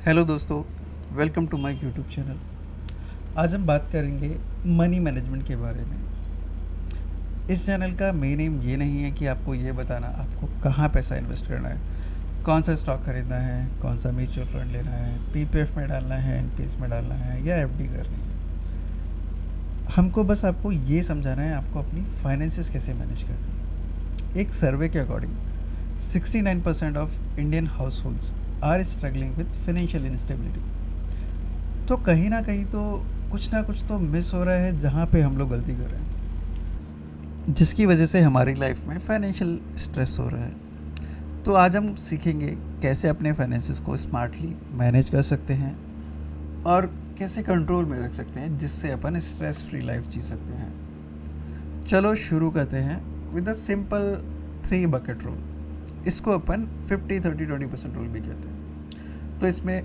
Hello दोस्तों, welcome to my YouTube channel. आज हम बात करेंगे मनी मैनेजमेंट के बारे में। इस चैनल का मेन एम ये नहीं है कि आपको ये बताना आपको कहाँ पैसा इन्वेस्ट करना है, कौन सा स्टॉक खरीदना है, कौन सा म्यूचुअल फंड लेना है, पीपीएफ में डालना है, एनपीएस में डालना है या एफडी करनी है। हमको बस आपको ये समझाना है आपको अपनी फाइनेंसेस कैसे मैनेज करनी है। एक सर्वे के according 69% of Indian households are struggling with financial instability. तो कहीं ना कहीं तो कुछ तो मिस हो रहा है जहाँ पे हम लोग गलती कर रहे हैं, जिसकी वजह से हमारी लाइफ में फाइनेंशियल स्ट्रेस हो रहा है। तो आज हम सीखेंगे कैसे अपने फाइनेंसेस को स्मार्टली मैनेज कर सकते हैं और कैसे कंट्रोल में रख सकते हैं, जिससे अपन स्ट्रेस फ्री लाइफ जी सकते हैं। चलो शुरू करते हैं with a simple 3 bucket rule. इसको अपन 50-30-20% रूल भी कहते हैं। तो इसमें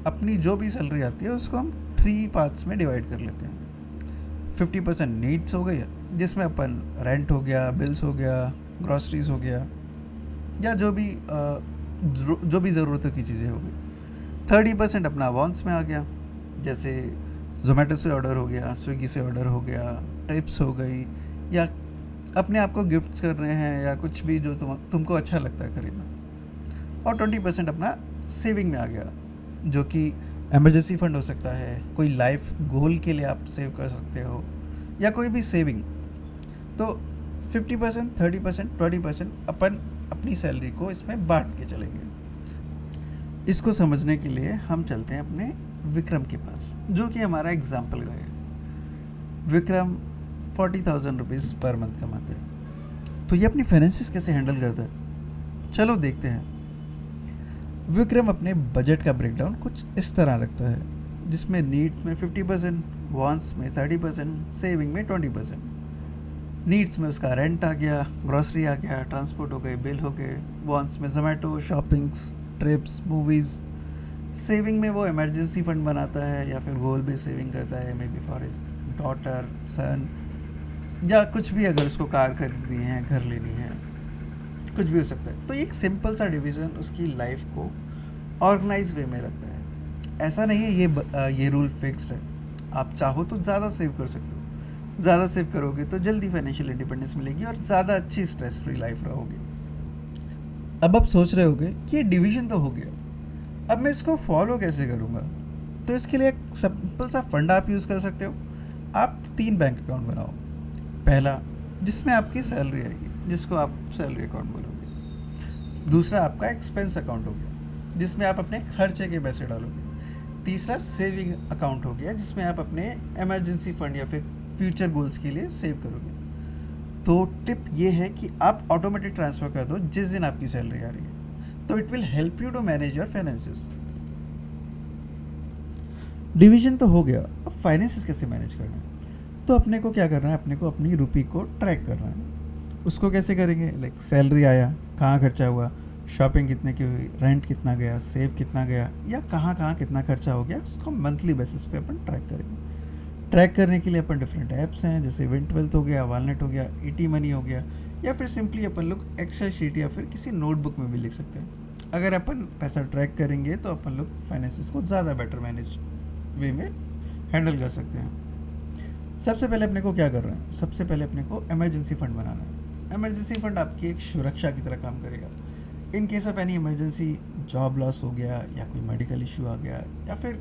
अपनी जो भी सैलरी आती है उसको हम 3 पार्ट्स में डिवाइड कर लेते हैं। 50% नीड्स हो गई, जिसमें अपन रेंट हो गया, बिल्स हो गया, ग्रॉसरीज हो गया या जो भी ज़रूरतों की चीज़ें हो गई। 30% अपना वांट्स में आ गया, जैसे जोमेटो से ऑर्डर हो गया, स्विगी से ऑर्डर हो गया, टिप्स हो गई, या अपने आप को गिफ्ट्स कर रहे हैं या कुछ भी जो तुमको अच्छा लगता है खरीदना। और 20% अपना सेविंग में आ गया, जो कि इमरजेंसी फंड हो सकता है, कोई लाइफ गोल के लिए आप सेव कर सकते हो या कोई भी सेविंग। तो 50%, 30%, 20% अपन अपनी सैलरी को इसमें बांट के चलेंगे। इसको समझने के लिए हम चलते हैं अपने विक्रम के पास, जो कि हमारा एग्जाम्पल गाय है। विक्रम 40,000 रुपीज़ पर मंथ कमाते हैं। तो ये अपनी फाइनेंसिस कैसे हैंडल करता है, चलो देखते हैं। विक्रम अपने बजट का ब्रेकडाउन कुछ इस तरह रखता है, जिसमें नीड्स में 50%, वांट्स में 30%, सेविंग में 20%। नीड्स में उसका रेंट आ गया, ग्रॉसरी आ गया, ट्रांसपोर्ट हो गए, बिल हो गए। वांट्स में Zomato, shoppings, trips, movies. Saving में वो इमरजेंसी फंड बनाता है या फिर गोल बेस्ड सेविंग करता है, maybe for his daughter, son, या कुछ भी, अगर उसको कार खरीदनी है, घर लेनी है, कुछ भी हो सकता है। तो एक सिंपल सा डिवीज़न उसकी लाइफ को ऑर्गेनाइज वे में रखता है। ऐसा नहीं है ये रूल फिक्स्ड है। आप चाहो तो ज़्यादा सेव कर सकते हो, ज़्यादा सेव करोगे तो जल्दी फाइनेंशियल इंडिपेंडेंस मिलेगी और ज़्यादा अच्छी स्ट्रेस फ्री लाइफ रहोगे। अब आप सोच रहे होगे कि ये डिवीजन तो हो गया, अब मैं इसको फॉलो कैसे करूँगा। तो इसके लिए एक सिंपल सा फंड आप यूज़ कर सकते हो। आप 3 बैंक अकाउंट बनाओ। पहला, जिसमें आपकी सैलरी आएगी, जिसको आप सैलरी अकाउंट बोलोगे। दूसरा आपका एक्सपेंस अकाउंट हो गया, जिसमें आप अपने खर्चे के पैसे डालोगे। तीसरा सेविंग अकाउंट हो गया, जिसमें आप अपने इमरजेंसी फंड या फिर फ्यूचर गोल्स के लिए सेव करोगे। तो टिप ये है कि आप ऑटोमेटिक ट्रांसफ़र कर दो जिस दिन आपकी सैलरी आ रही है, तो it will help you to manage your finances. Division तो हो गया, अब फाइनेंसेस कैसे मैनेज करना है। तो अपने को क्या करना है, अपने को अपनी रुपी को ट्रैक करना है। उसको कैसे करेंगे, लाइक सैलरी आया, कहाँ खर्चा हुआ, शॉपिंग कितने की हुई, रेंट कितना गया, सेव कितना गया, या कहाँ कहाँ कितना खर्चा हो गया, उसको मंथली बेसिस पे अपन ट्रैक करेंगे। ट्रैक करने के लिए अपन डिफरेंट ऐप्स हैं, जैसे विंटवेल्थ हो गया, वॉलनेट हो गया, ईटी मनी हो गया, या फिर सिंपली अपन लोग एक्सेल शीट या फिर किसी नोटबुक में भी लिख सकते हैं। अगर अपन पैसा ट्रैक करेंगे तो अपन लोग फाइनेंसिस को ज़्यादा बेटर मैनेज वे में हैंडल कर सकते हैं। सबसे पहले अपने को क्या कर रहे हैं, सबसे पहले अपने को इमरजेंसी फ़ंड बनाना है। इमरजेंसी फ़ंड आपकी एक सुरक्षा की तरह काम करेगा। In case of any emergency, job loss हो गया या कोई मेडिकल इशू आ गया या फिर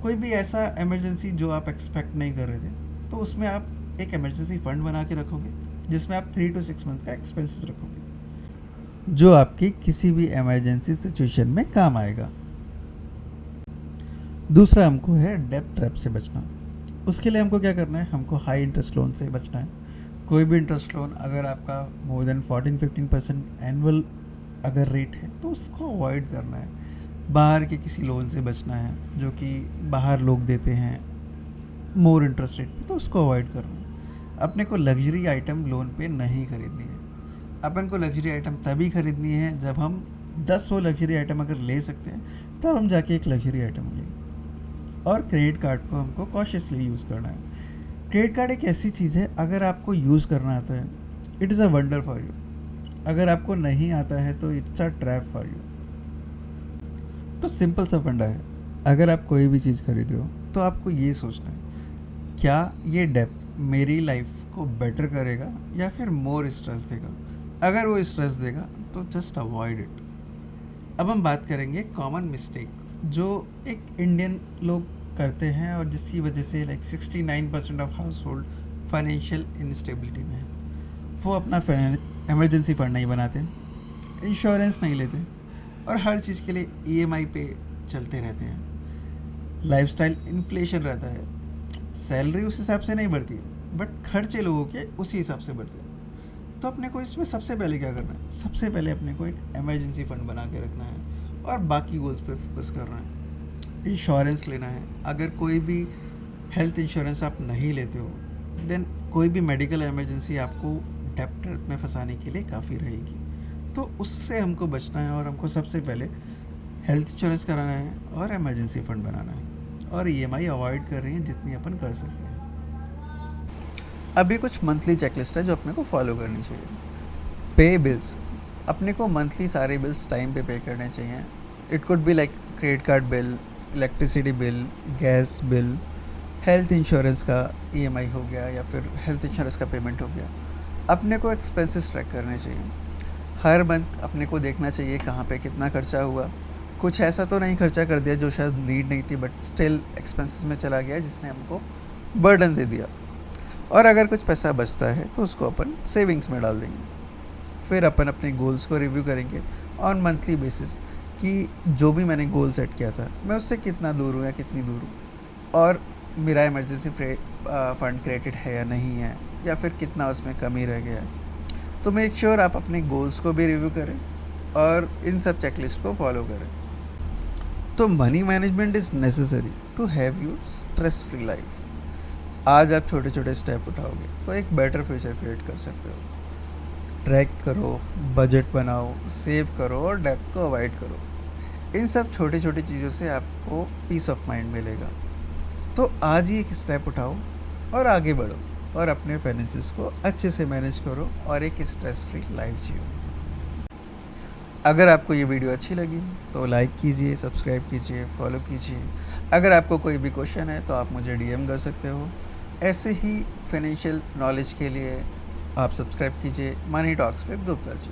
कोई भी ऐसा इमरजेंसी जो आप एक्सपेक्ट नहीं कर रहे थे, तो उसमें आप एक इमरजेंसी फ़ंड बना के रखोगे, जिसमें आप 3 to 6 मंथ का एक्सपेंसेस रखोगे, जो आपकी किसी भी इमरजेंसी सिचुएशन में काम आएगा। दूसरा हमको है डेब्ट ट्रैप से बचना। उसके लिए हमको क्या करना है, हमको हाई इंटरेस्ट लोन से बचना है। कोई भी इंटरेस्ट लोन अगर आपका मोर देन 14-15% एनुअल अगर रेट है तो उसको अवॉइड करना है। बाहर के किसी लोन से बचना है जो कि बाहर लोग देते हैं मोर इंटरेस्ट रेट पे, तो उसको अवॉइड करना है। अपने को लग्जरी आइटम लोन पे नहीं खरीदनी है। अपन को लग्जरी आइटम तभी खरीदनी है जब हम 10 वो लग्जरी आइटम अगर ले सकते हैं, तब हम जाके एक लग्जरी आइटम लेंगे। और क्रेडिट कार्ड को हमको कॉशियसली यूज़ करना है। क्रेडिट कार्ड एक ऐसी चीज़ है, अगर आपको यूज़ करना आता है, it is a wonder for you. अगर आपको नहीं आता है तो it's a trap for you. तो सिंपल सा फंडा है, अगर आप कोई भी चीज़ खरीद रहे हो तो आपको ये सोचना है, क्या ये डेप्थ मेरी लाइफ को बेटर करेगा या फिर मोर स्ट्रेस देगा। अगर वो स्ट्रेस देगा तो जस्ट अवॉइड इट। अब हम बात करेंगे कॉमन मिस्टेक जो एक इंडियन लोग करते हैं और जिसकी वजह से like 69% of house hold financial instability में है। वो अपना इमरजेंसी फंड नहीं बनाते, इंश्योरेंस नहीं लेते और हर चीज़ के लिए ईएमआई पे चलते रहते हैं। लाइफस्टाइल इन्फ्लेशन रहता है, सैलरी उस हिसाब से नहीं बढ़ती है बट खर्चे लोगों के उसी हिसाब से बढ़ते हैं। तो अपने को इसमें सबसे पहले क्या करना है, सबसे पहले अपने को एक इमरजेंसी फंड बना के रखना है और बाकी गोल्स पे फोकस करना है। इंश्योरेंस लेना है, अगर कोई भी हेल्थ इंश्योरेंस आप नहीं लेते हो देन कोई भी मेडिकल इमरजेंसी आपको डेप्ट में फंसाने के लिए काफ़ी रहेगी। तो उससे हमको बचना है और हमको सबसे पहले हेल्थ इंश्योरेंस कराना है और इमरजेंसी फंड बनाना है और ईएमआई अवॉइड कर रही है जितनी अपन कर सकते हैं। अभी कुछ मंथली चेकलिस्ट है जो अपने को फॉलो करनी चाहिए। पे बिल्स, अपने को मंथली सारे बिल्स टाइम पे करने चाहिए। It could be like credit card bill, electricity bill, gas bill, health insurance का ईएमआई हो गया या फिर हेल्थ इंश्योरेंस का पेमेंट हो गया। अपने को एक्सपेंसेस ट्रैक करने चाहिए। हर मंथ अपने को देखना चाहिए कहाँ पे कितना खर्चा हुआ। कुछ ऐसा तो नहीं खर्चा कर दिया जो शायद नीड नहीं थी बट स्टिल एक्सपेंसेस में चला गया जिसने हमको बर्डन दे दिया। और अगर कुछ पैसा बचता है तो उसको अपन सेविंग्स में डाल देंगे। फिर अपन अपने गोल्स को रिव्यू करेंगे ऑन मंथली बेसिस कि जो भी मैंने गोल सेट किया था मैं उससे कितना दूर हूँ या कितनी दूर हूँ, और मेरा इमरजेंसी फंड क्रिएटेड है या नहीं है, या फिर कितना उसमें कमी रह गया है। तो मेक श्योर आप अपने गोल्स को भी रिव्यू करें और इन सब चेकलिस्ट को फॉलो करें। तो money management is necessary to have you stress free life. आज आप छोटे छोटे स्टेप उठाओगे तो एक बेटर फ्यूचर क्रिएट कर सकते हो। ट्रैक करो, बजट बनाओ, सेव करो और डेब्ट को अवॉइड करो। इन सब छोटी छोटी चीज़ों से आपको पीस ऑफ माइंड मिलेगा। तो आज ही एक स्टेप उठाओ और आगे बढ़ो और अपने फाइनेंसेस को अच्छे से मैनेज करो और एक स्ट्रेस फ्री लाइफ जियो। अगर आपको ये वीडियो अच्छी लगी तो लाइक कीजिए, सब्सक्राइब कीजिए, फॉलो कीजिए। अगर आपको कोई भी क्वेश्चन है तो आप मुझे डीएम कर सकते हो। ऐसे ही फाइनेंशियल नॉलेज के लिए आप सब्सक्राइब कीजिए money talks with Gupta ji.